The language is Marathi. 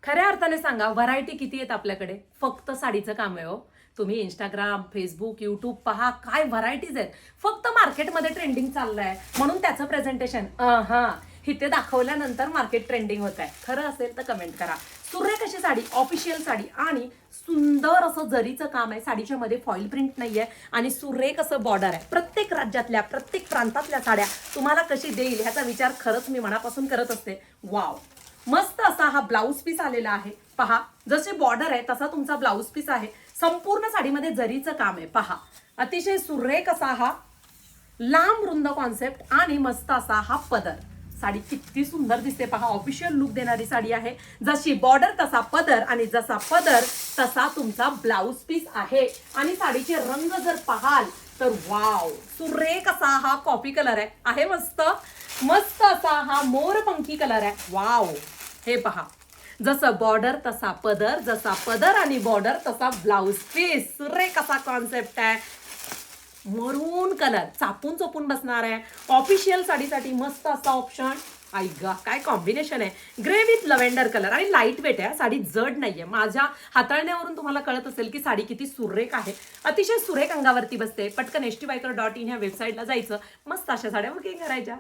खऱ्या अर्थाने सांगा, व्हरायटी किती आहेत आपल्याकडे? फक्त साडीचं काम आहे हो. तुम्ही इंस्टाग्राम, फेसबुक, युट्यूब पहा, काय व्हरायटीज आहेत. फक्त मार्केटमध्ये ट्रेंडिंग चाललंय म्हणून त्याचं प्रेझेंटेशन इथे दाखवल्यानंतर मार्केट ट्रेंडिंग होत आहे. खरं असेल तर कमेंट करा. सुरेख अशी साडी, ऑफिशियल साडी आणि सुंदर असं जरीचं काम आहे. साडीच्या मध्ये फॉईल प्रिंट नाहीये आणि सुरेख असं बॉर्डर आहे. प्रत्येक राज्यातल्या, प्रत्येक प्रांतातल्या साड्या तुम्हाला कशी देईल ह्याचा विचार खरंच मी मनापासून करत असते. वाव, मस्त असा हा ब्लाऊज पीस आलेला आहे. पहा, जसे बॉर्डर आहे तसा तुमचा ब्लाऊज पीस आहे. संपूर्ण साडीमध्ये जरीचं काम आहे. पहा, अतिशय सुरेख असा हा लांब रुंद कॉन्सेप्ट आणि मस्त असा हा पदर. साडी किती सुंदर दिसते पहा. ऑफिशियल लुक देणारी साडी आहे. जशी बॉर्डर तसा पदर आणि जसा पदर तसा तुमचा ब्लाऊज पीस आहे. आणि साडीचे रंग जर पाहाल तर वाव, सुरेख असा हा कॉफी कलर आहे मस्त. मस्त असा हा मोरपंखी कलर आहे. वाव, हे पहा, जसं बॉर्डर तसा पदर, जसा पदर आणि बॉर्डर तसा ब्लाऊज पीस. सुरेख असा कॉन्सेप्ट आहे. मरून कलर चापून चोपून बसणार आहे. ऑफिशियल साडीसाठी मस्त असा ऑप्शन. ऐका काय कॉम्बिनेशन आहे. ग्रे विथ लव्हेंडर कलर आणि लाईट वेट आहे. साडी जड नाहीये. माझ्या हाताळण्यावरून तुम्हाला कळत असेल की साडी किती सुरेख आहे. अतिशय सुरेख अंगावरती बसते. पटकन stybiker.in ह्या वेबसाईटला जायचं, मस्त अशा साड्या बुकिंग करायच्या.